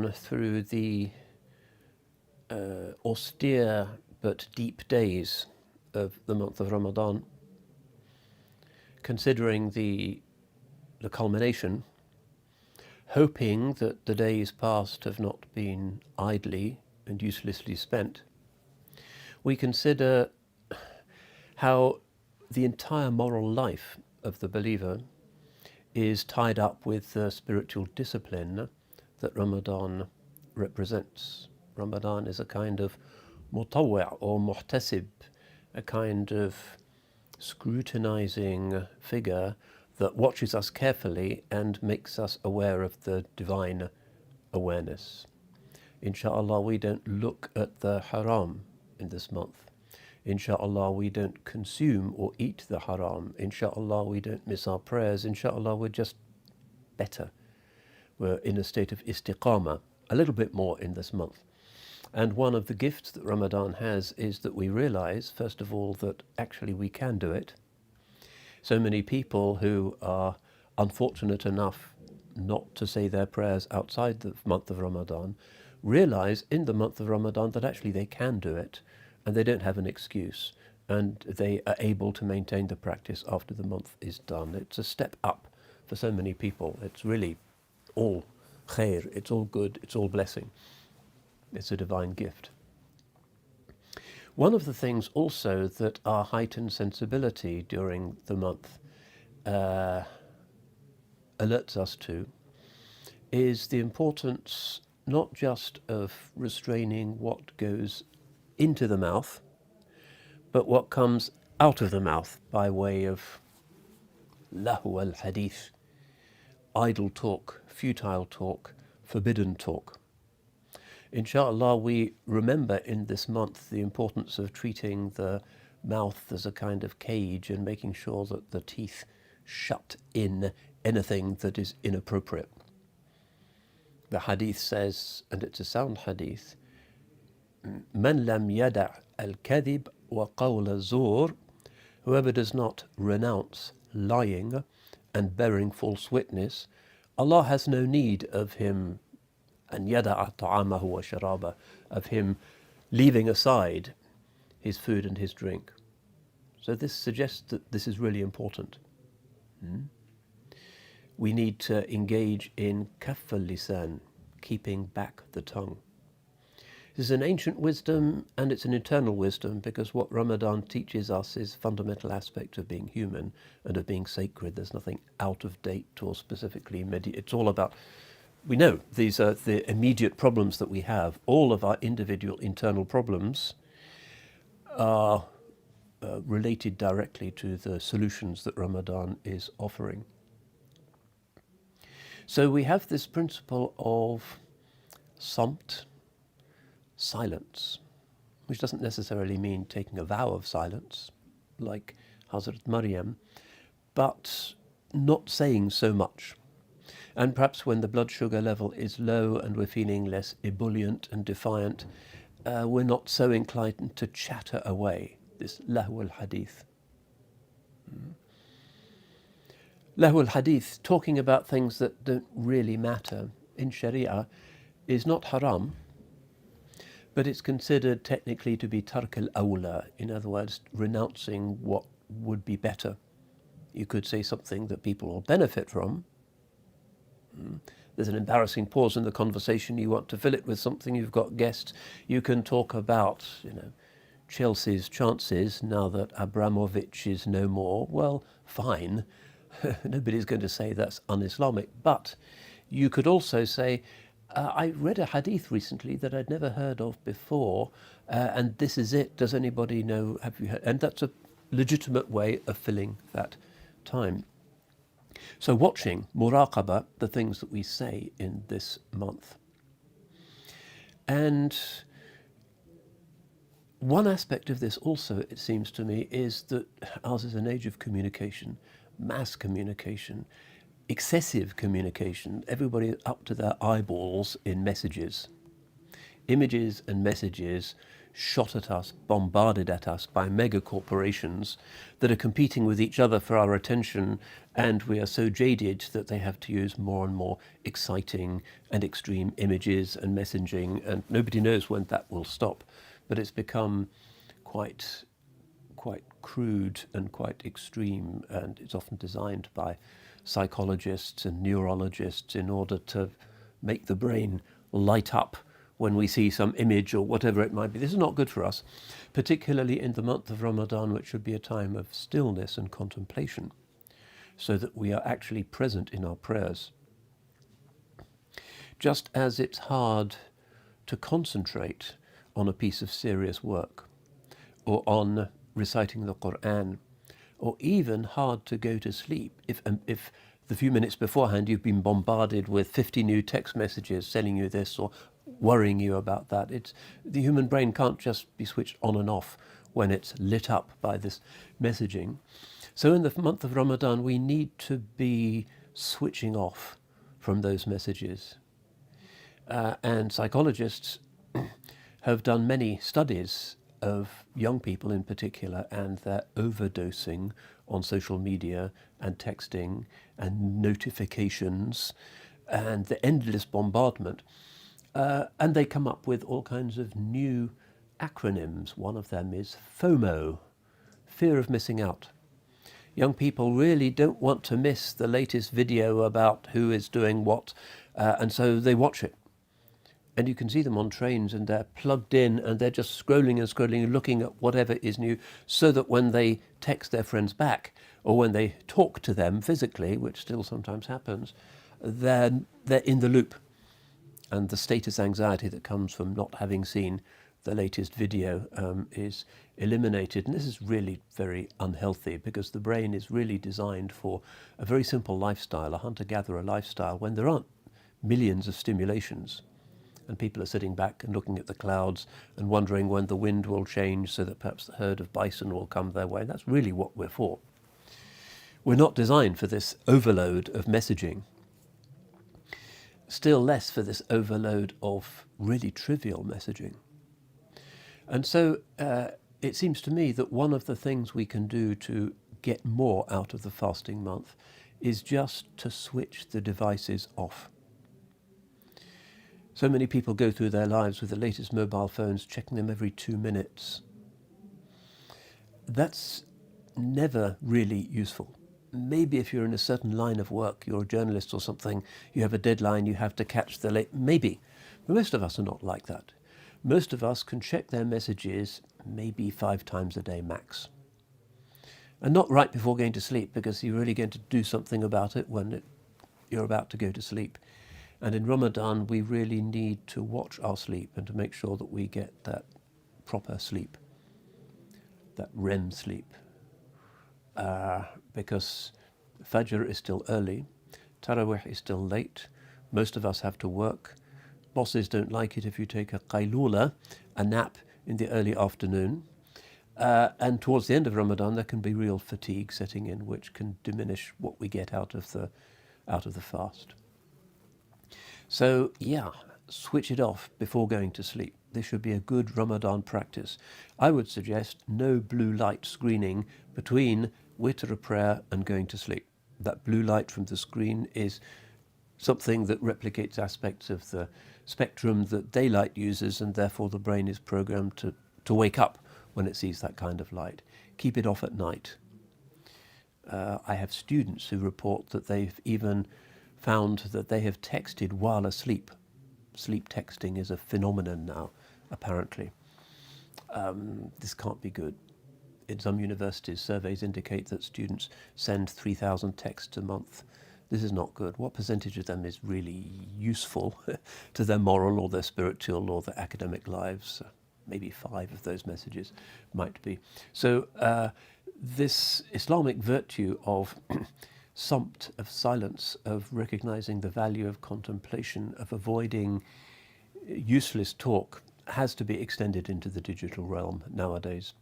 gone through the austere but deep days of the month of Ramadan, considering the culmination, hoping that the days past have not been idly and uselessly spent, we consider how the entire moral life of the believer is tied up with the spiritual discipline that Ramadan represents. Ramadan is a kind of mutawwi' or muhtasib, a kind of scrutinizing figure that watches us carefully and makes us aware of the divine awareness. Insha'Allah, we don't look at the haram in this month. Insha'Allah, we don't consume or eat the haram. Insha'Allah, we don't miss our prayers. Insha'Allah, we're just better. We're in a state of istiqamah, a little bit more in this month. And one of the gifts that Ramadan has is that we realize, first of all, that actually we can do it. So many people who are unfortunate enough not to say their prayers outside the month of Ramadan realize in the month of Ramadan that actually they can do it, and they don't have an excuse, and they are able to maintain the practice after the month is done. It's a step up for so many people. It's really all khair, it's all good, it's all blessing. It's a divine gift. One of the things also that our heightened sensibility during the month alerts us to is the importance not just of restraining what goes into the mouth, but what comes out of the mouth by way of lahu al-hadith, idle talk, futile talk, forbidden talk. Insha'Allah, we remember in this month the importance of treating the mouth as a kind of cage and making sure that the teeth shut in anything that is inappropriate. The hadith says, and it's a sound hadith, "Man lam yada' al-kadhib wa qawl al-zur," whoever does not renounce lying and bearing false witness, Allah has no need of him and yada'a ta'amahu wa sharaba, of him leaving aside his food and his drink. So this suggests that this is really important. We need to engage in kaff al-lisan, keeping back the tongue. This is an ancient wisdom and it's an eternal wisdom, because what Ramadan teaches us is a fundamental aspect of being human and of being sacred. There's nothing out of date or specifically it's all about, we know these are the immediate problems that we have. All of our individual internal problems are related directly to the solutions that Ramadan is offering. So we have this principle of samt, silence, which doesn't necessarily mean taking a vow of silence, like Hazrat Maryam, but not saying so much. And perhaps when the blood sugar level is low and we're feeling less ebullient and defiant, we're not so inclined to chatter away, this lahu al-hadith. Lahu al-hadith, talking about things that don't really matter in Sharia, is not haram, but it's considered technically to be tark al-awla, in other words, renouncing what would be better. You could say something that people will benefit from. There's an embarrassing pause in the conversation, you want to fill it with something, you've got guests, you can talk about, Chelsea's chances now that Abramovich is no more. Well, fine. Nobody's going to say that's un-Islamic, but you could also say, I read a hadith recently that I'd never heard of before, and this is it. Does anybody know? Have you heard? And that's a legitimate way of filling that time. So watching, muraqabah, the things that we say in this month. And one aspect of this also, it seems to me, is that ours is an age of communication, mass communication, excessive communication, everybody up to their eyeballs in messages. Images and messages shot at us, bombarded at us by mega corporations that are competing with each other for our attention, and we are so jaded that they have to use more and more exciting and extreme images and messaging, and nobody knows when that will stop. But it's become quite crude and quite extreme, and it's often designed by psychologists and neurologists in order to make the brain light up when we see some image or whatever it might be. This is not good for us, particularly in the month of Ramadan, which should be a time of stillness and contemplation, so that we are actually present in our prayers. Just as it's hard to concentrate on a piece of serious work, or on reciting the Quran, or even hard to go to sleep if the few minutes beforehand you've been bombarded with 50 new text messages telling you this or worrying you about that. The human brain can't just be switched on and off when it's lit up by this messaging. So in the month of Ramadan, we need to be switching off from those messages. And psychologists have done many studies of young people in particular and their overdosing on social media and texting and notifications and the endless bombardment. And they come up with all kinds of new acronyms. One of them is FOMO, fear of missing out. Young people really don't want to miss the latest video about who is doing what, and so they watch it. And you can see them on trains and they're plugged in and they're just scrolling and scrolling and looking at whatever is new, so that when they text their friends back or when they talk to them physically, which still sometimes happens, they're in the loop. And the status anxiety that comes from not having seen the latest video is eliminated. And this is really very unhealthy, because the brain is really designed for a very simple lifestyle, a hunter-gatherer lifestyle, when there aren't millions of stimulations. And people are sitting back and looking at the clouds and wondering when the wind will change so that perhaps the herd of bison will come their way. That's really what we're for. We're not designed for this overload of messaging. Still less for this overload of really trivial messaging. And so it seems to me that one of the things we can do to get more out of the fasting month is just to switch the devices off. So many people go through their lives with the latest mobile phones, checking them every 2 minutes. That's never really useful. Maybe if you're in a certain line of work, you're a journalist or something, you have a deadline, you have to catch the late, maybe. But most of us are not like that. Most of us can check their messages maybe 5 times a day max. And not right before going to sleep, because you're really going to do something about it when you're about to go to sleep. And in Ramadan, we really need to watch our sleep and to make sure that we get that proper sleep, that REM sleep. Because Fajr is still early, Tarawih is still late, most of us have to work. Bosses don't like it if you take a qaylula, a nap in the early afternoon. And towards the end of Ramadan, there can be real fatigue setting in, which can diminish what we get out of the fast. So, switch it off before going to sleep. This should be a good Ramadan practice. I would suggest no blue light screening between witr prayer and going to sleep. That blue light from the screen is something that replicates aspects of the spectrum that daylight uses, and therefore the brain is programmed to wake up when it sees that kind of light. Keep it off at night. I have students who report that they've even found that they have texted while asleep. Sleep texting is a phenomenon now, apparently. This can't be good. In some universities, surveys indicate that students send 3,000 texts a month. This is not good. What percentage of them is really useful to their moral or their spiritual or their academic lives? Maybe 5 of those messages might be. So this Islamic virtue of samt, of silence, of recognizing the value of contemplation, of avoiding useless talk, has to be extended into the digital realm nowadays.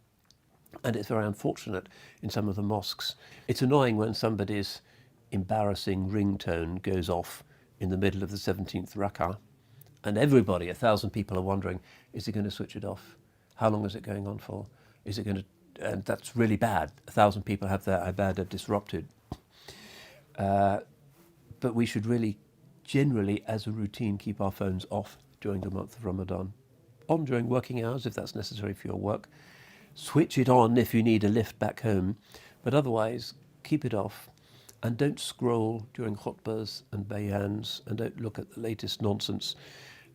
And it's very unfortunate in some of the mosques. It's annoying when somebody's embarrassing ringtone goes off in the middle of the 17th rak'ah, and everybody, 1,000 people, are wondering, is he going to switch it off? How long is it going on for? Is it going to? And that's really bad. 1,000 people have their ibadah disrupted. But we should really, generally, as a routine, keep our phones off during the month of Ramadan. On during working hours, if that's necessary for your work. Switch it on if you need a lift back home. But otherwise, keep it off. And don't scroll during khutbahs and bayans, and don't look at the latest nonsense.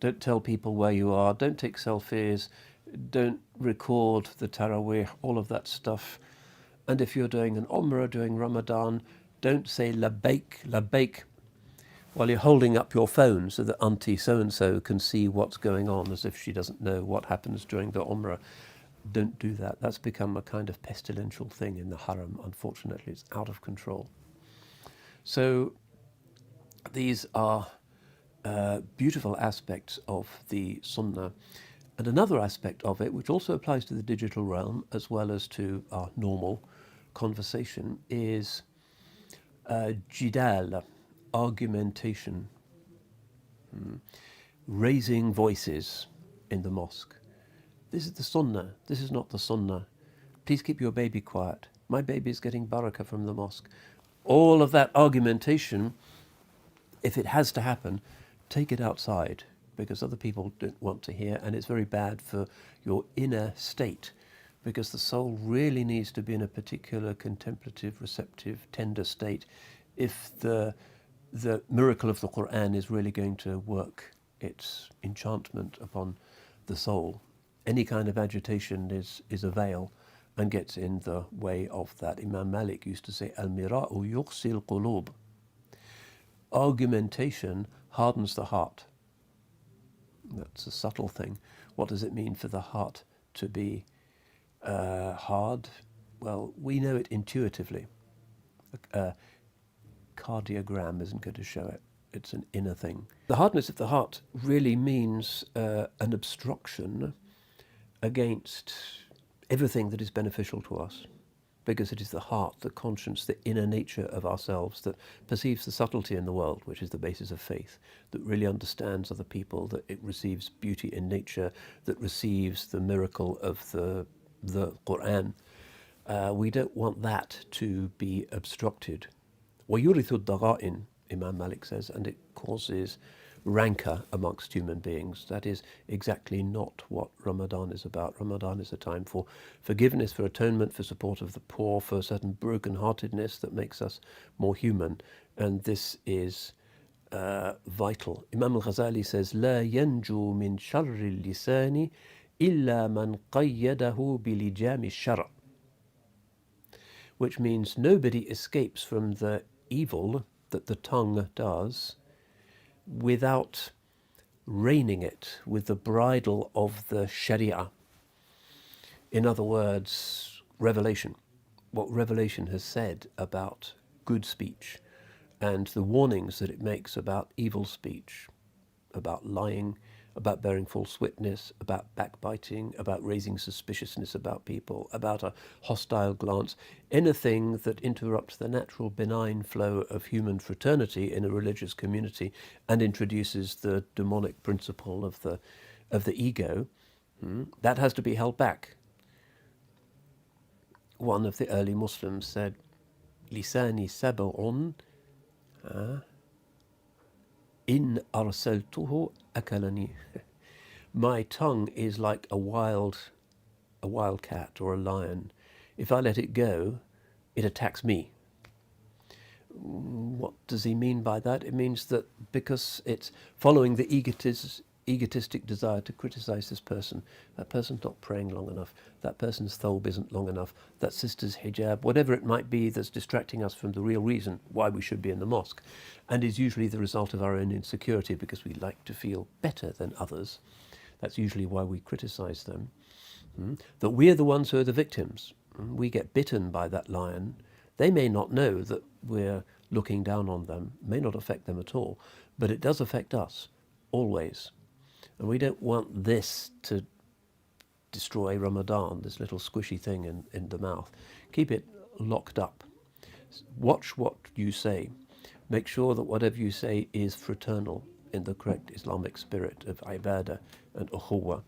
Don't tell people where you are. Don't take selfies. Don't record the Taraweeh, all of that stuff. And if you're doing an Umrah during Ramadan, don't say labbaik, labbaik, while you're holding up your phone so that Auntie so-and-so can see what's going on, as if she doesn't know what happens during the Umrah. Don't do that. That's become a kind of pestilential thing in the Haram. Unfortunately, it's out of control. So these are beautiful aspects of the Sunnah. And another aspect of it, which also applies to the digital realm as well as to our normal conversation, is jidal, argumentation, raising voices in the mosque. This is the Sunnah. This is not the Sunnah. Please keep your baby quiet. My baby is getting barakah from the mosque. All of that argumentation, if it has to happen, take it outside, because other people don't want to hear, and it's very bad for your inner state, because the soul really needs to be in a particular contemplative, receptive, tender state if the miracle of the Qur'an is really going to work its enchantment upon the soul. Any kind of agitation is a veil and gets in the way of that. Imam Malik used to say, Al-mira'u yughsil qulub. Argumentation hardens the heart. That's a subtle thing. What does it mean for the heart to be hard? Well, we know it intuitively. A cardiogram isn't going to show it. It's an inner thing. The hardness of the heart really means an obstruction against everything that is beneficial to us, because it is the heart, the conscience, the inner nature of ourselves that perceives the subtlety in the world, which is the basis of faith, that really understands other people, that it receives beauty in nature, that receives the miracle of the Qur'an. We don't want that to be obstructed. وَيُرِثُ الدَّغَائِن, Imam Malik says, and it causes rancor amongst human beings. That is exactly not what Ramadan is about. Ramadan is a time for forgiveness, for atonement, for support of the poor, for a certain broken-heartedness that makes us more human. And this is vital. Imam al-Ghazali says, لا ينجو من شر اللسان إلا من قيده بلجام الشرع, which means nobody escapes from the evil that the tongue does without reining it with the bridle of the Sharia. In other words, revelation. What revelation has said about good speech and the warnings that it makes about evil speech, about lying, about bearing false witness, about backbiting, about raising suspiciousness about people, about a hostile glance, anything that interrupts the natural benign flow of human fraternity in a religious community and introduces the demonic principle of the ego, that has to be held back. One of the early Muslims said, "Lisani sab'un in arsaltuhu akalani." My tongue is like a wild cat or a lion. If I let it go, it attacks me. What does he mean by that? It means that because it's following the egotistic desire to criticize this person, that person's not praying long enough, that person's thawb isn't long enough, that sister's hijab, whatever it might be that's distracting us from the real reason why we should be in the mosque, and is usually the result of our own insecurity because we like to feel better than others. That's usually why we criticize them. That we're the ones who are the victims. We get bitten by that lion. They may not know that we're looking down on them, may not affect them at all, but it does affect us, always. And we don't want this to destroy Ramadan, this little squishy thing in the mouth. Keep it locked up. Watch what you say. Make sure that whatever you say is fraternal in the correct Islamic spirit of ibadah and ukhuwah.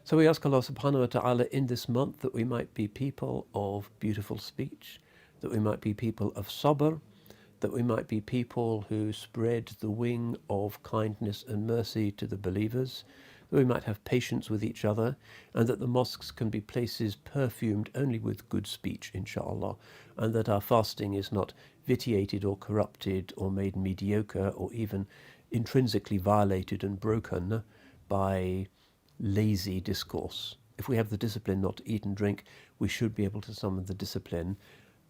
So we ask Allah subhanahu wa ta'ala in this month that we might be people of beautiful speech, that we might be people of sabr, that we might be people who spread the wing of kindness and mercy to the believers, that we might have patience with each other, and that the mosques can be places perfumed only with good speech, inshallah, and that our fasting is not vitiated or corrupted or made mediocre or even intrinsically violated and broken by lazy discourse. If we have the discipline not to eat and drink, we should be able to summon the discipline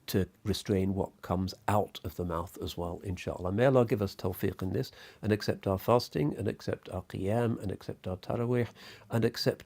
to restrain what comes out of the mouth as well, inshallah. May Allah give us tawfiq in this and accept our fasting and accept our qiyam and accept our tarawih and accept